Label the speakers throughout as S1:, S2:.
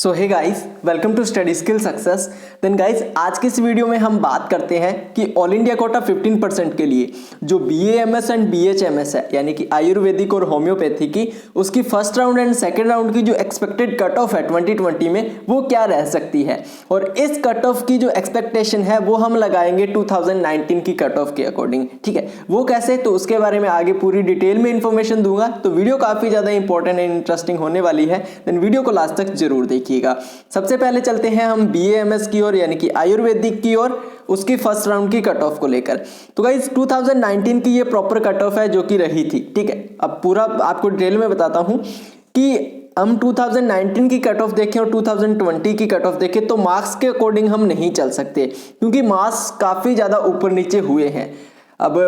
S1: So hey guys, welcome to study skill success. Then guys, आज की इस video में हम बात करते हैं कि ऑल इंडिया कोटा 15% के लिए जो BAMS एंड BHMS है, यानी कि आयुर्वेदिक और होम्योपैथी की, उसकी first round and second round की जो एक्सपेक्टेड कट ऑफ है 2020 में, वो क्या रह सकती है। और इस कट ऑफ की जो एक्सपेक्टेशन है वो हम लगाएंगे 2019 की कट ऑफ के अकॉर्डिंग। ठीक है, वो कैसे, तो उसके बारे में आगे पूरी डिटेल में इंफॉर्मेशन दूंगा। तो वीडियो काफी ज्यादा इंपॉर्टेंट एंड इंटरेस्टिंग होने वाली है। देन वीडियो को लास्ट तक जरूर देखिएगा। सबसे पहले चलते हैं हम BAMS की ओर, यानी कि आयुर्वेदिक की ओर, उसकी फर्स्ट राउंड की कट ऑफ को लेकर। तो गाइस 2019 की ये प्रॉपर कट ऑफ है जो कि रही थी। ठीक है, अब पूरा आपको डिटेल में बताता हूं कि हम 2019 की कट ऑफ देखें और 2020 की कट ऑफ देखें तो मार्क्स के अकॉर्डिंग हम नहीं चल सकते, क्योंकि मार्क्स काफी ज्यादा ऊपर नीचे हुए हैं। अब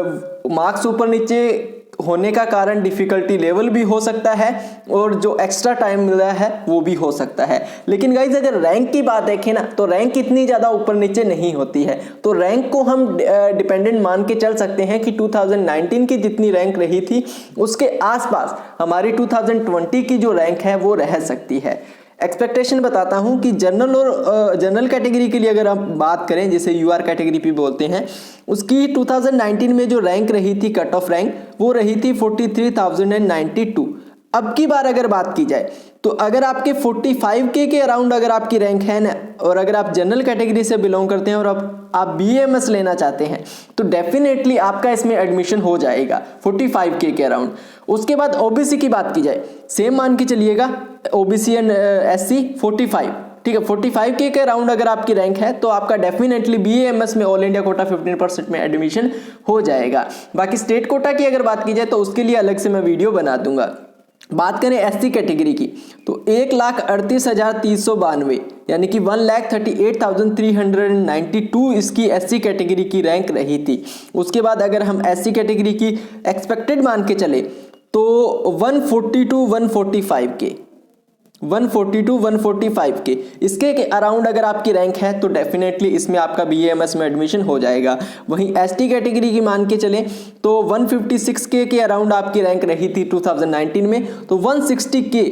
S1: मार्क्स ऊपर नीचे होने का कारण डिफिकल्टी लेवल भी हो सकता है और जो एक्स्ट्रा टाइम मिला है वो भी हो सकता है। लेकिन गाइज अगर रैंक की बात देखें ना, तो रैंक इतनी ज़्यादा ऊपर नीचे नहीं होती है। तो रैंक को हम डिपेंडेंट मान के चल सकते हैं कि 2019 की जितनी रैंक रही थी उसके आसपास हमारी 2020 की जो रैंक है वो रह सकती है। एक्सपेक्टेशन बताता हूं कि जनरल और जनरल कैटेगरी के लिए अगर हम बात करें, जिसे UR कैटेगरी भी बोलते हैं, उसकी 2019 में जो रैंक रही थी, कट ऑफ रैंक, वो रही थी 43,092। अब की बार अगर बात की जाए तो अगर आपके 45K के अराउंड अगर आपकी रैंक है ना, और अगर आप जनरल कैटेगरी से बिलोंग करते हैं और आप BAMS लेना चाहते हैं, तो डेफिनेटली आपका इसमें एडमिशन हो जाएगा 45K के अराउंड। उसके बाद OBC की बात की जाए, सेम मान के चलिएगा, OBC एंड SC 45। ठीक है, 45K के अराउंड अगर आपकी रैंक है तो आपका डेफिनेटली BAMS में ऑल इंडिया कोटा 15% में एडमिशन हो जाएगा। बाकी स्टेट कोटा की अगर बात की जाए तो उसके लिए अलग से मैं वीडियो बना दूंगा। बात करें SC कैटेगरी की, तो 1,38,392 यानी कि 1,38,392 इसकी SC कैटेगरी की रैंक रही थी। उसके बाद अगर हम SC कैटेगरी की एक्सपेक्टेड मान के चले तो 140 के इसके अराउंड अगर आपकी रैंक है तो डेफिनेटली इसमें आपका BAMS में एडमिशन हो जाएगा। वहीं ST कैटेगरी की मान के चले तो 156K के अराउंड आपकी रैंक रही थी 2019 में, तो 160K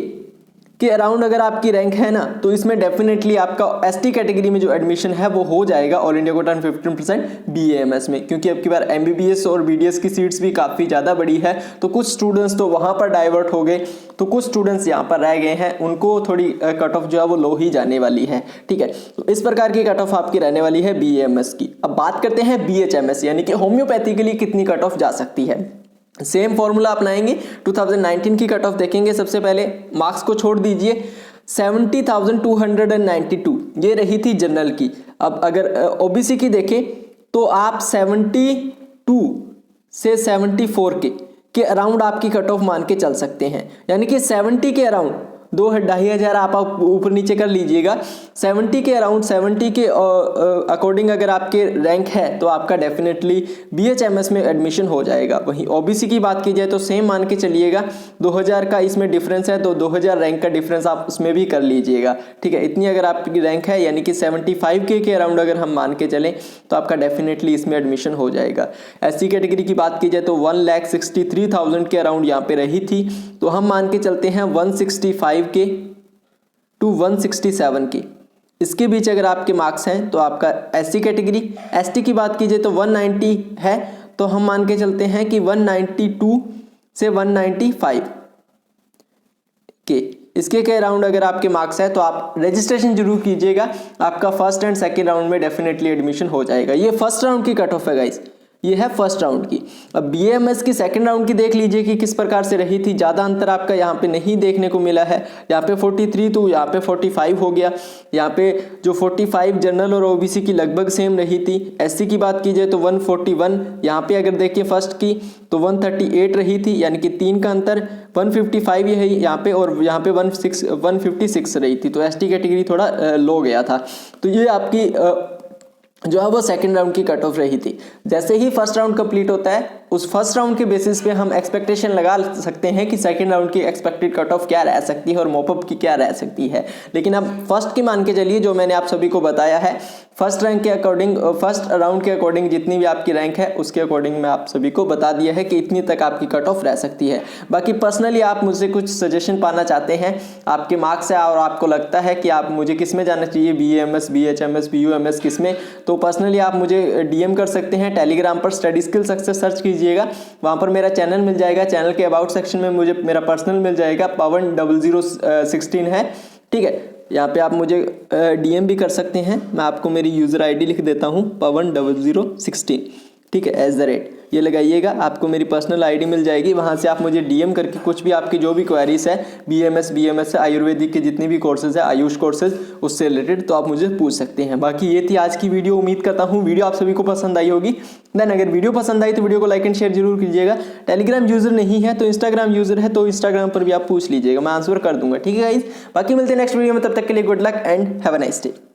S1: के अराउंड अगर आपकी रैंक है ना, तो इसमें डेफिनेटली आपका ST कैटेगरी में जो एडमिशन है वो हो जाएगा ऑल इंडिया कोटा 15% BAMS में, क्योंकि अब की बार MBBS और BDS की सीट्स भी काफ़ी ज़्यादा बड़ी है। तो कुछ स्टूडेंट्स तो वहाँ पर डाइवर्ट हो गए, तो कुछ स्टूडेंट्स यहाँ पर रह गए हैं, उनको थोड़ी कट ऑफ जो है वो लो ही जाने वाली है। ठीक है, तो इस प्रकार की कट ऑफ आपकी रहने वाली है BAMS की। अब बात करते हैं BHMS यानी कि होम्योपैथी के लिए कितनी कट ऑफ जा सकती है। सेम फॉर्मूला अपनाएंगे, 2019 की कट ऑफ देखेंगे। सबसे पहले मार्क्स को छोड़ दीजिए, 70,292 ये रही थी जनरल की। अब अगर OBC की देखें तो आप 72 से 74 के अराउंड आपकी कट ऑफ मान के चल सकते हैं, यानी कि 70 के अराउंड 2,500 आप ऊपर नीचे कर लीजिएगा। 70 के अराउंड, 70 के अकॉर्डिंग अगर आपके रैंक है तो आपका डेफिनेटली BHMS में एडमिशन हो जाएगा। वहीं OBC की बात की जाए तो सेम मान के चलिएगा, 2000 का इसमें डिफरेंस है, तो 2000 रैंक का डिफरेंस आप उसमें भी कर लीजिएगा। ठीक है, इतनी अगर आपकी रैंक है, यानी कि 75K के अराउंड अगर हम मान के चलें तो आपका डेफिनेटली इसमें एडमिशन हो जाएगा। SC कैटेगरी की बात की जाए तो 1,63,000 के अराउंड यहाँ पे रही थी, तो हम मान के चलते हैं 165K to 167K इसके बीच अगर आपके मार्क्स हैं तो आपका SC कैटेगरी। ST की बात कीजिए तो 190 है, तो हम मान के चलते हैं कि 192 से 195K इसके के अराउंड अगर आपके मार्क्स है तो आप रजिस्ट्रेशन जरूर कीजिएगा, आपका फर्स्ट एंड सेकेंड राउंड में डेफिनेटली एडमिशन हो जाएगा। ये फर्स्ट राउंड की कट ऑफ है गाइस, ये है फर्स्ट राउंड की। अब BAMS की सेकंड राउंड की देख लीजिए कि किस प्रकार से रही थी। ज़्यादा अंतर आपका यहाँ पे नहीं देखने को मिला है, यहाँ पे 43 तो यहाँ पे 45 हो गया। यहाँ पे जो 45 जनरल और OBC की लगभग सेम रही थी। SC की बात की जाए तो 141, यहाँ पे अगर देखिए फर्स्ट की तो 138 रही थी, यानी कि 3 का अंतर। 155 ये है यहाँ पे, और यहाँ पे 156 रही थी, तो ST कैटेगरी थोड़ा लो गया था। तो ये आपकी जो है वो सेकंड राउंड की कट ऑफ रही थी। जैसे ही फर्स्ट राउंड कंप्लीट होता है उस फर्स्ट राउंड के बेसिस पे हम एक्सपेक्टेशन लगा सकते हैं कि सेकंड राउंड की एक्सपेक्टेड कट ऑफ क्या रह सकती है और मॉपअप की क्या रह सकती है। लेकिन अब फर्स्ट की मान के चलिए, जो मैंने आप सभी को बताया है, फर्स्ट राउंड के अकॉर्डिंग जितनी भी आपकी रैंक है उसके अकॉर्डिंग मैं आप सभी को बता दिया है कि इतनी तक आपकी कट ऑफ रह सकती है। बाकी पर्सनली आप मुझसे कुछ सजेशन पाना चाहते हैं, आपके मार्क्स है और आपको लगता है कि आप मुझे किस में जाना चाहिए, BAMS, BHMS, PUMS किस में, तो पर्सनली आप मुझे DM कर सकते हैं। टेलीग्राम पर स्टडी स्किल सक्सेस सर्च कीजिएगा, वहाँ पर मेरा चैनल मिल जाएगा। चैनल के अबाउट सेक्शन में मुझे मेरा पर्सनल मिल जाएगा, pawan0016 है, ठीक है। यहाँ पे आप मुझे DM भी कर सकते हैं। मैं आपको मेरी यूज़र ID लिख देता हूँ, pawan0016, ठीक है, @ ये लगाइएगा, आपको मेरी पर्सनल ID मिल जाएगी। वहाँ से आप मुझे DM करके कुछ भी आपकी जो भी क्वेरीज है, BMS से आयुर्वेदिक के जितनी भी कोर्सेज है, आयुष कोर्सेज, उससे रिलेटेड, तो आप मुझे पूछ सकते हैं। बाकी ये थी आज की वीडियो। उम्मीद करता हूँ वीडियो आप सभी को पसंद आई होगी। देन अगर वीडियो पसंद आई तो वीडियो को लाइक एंड शेयर जरूर कीजिएगा। टेलीग्राम यूज़र नहीं है तो इंस्टाग्राम यूज़र है तो इंस्टाग्राम पर भी आप पूछ लीजिएगा, मैं आंसर कर दूंगा, ठीक है गाइस। बाकी मिलते हैं नेक्स्ट वीडियो में, तब तक के लिए good luck and have a nice day.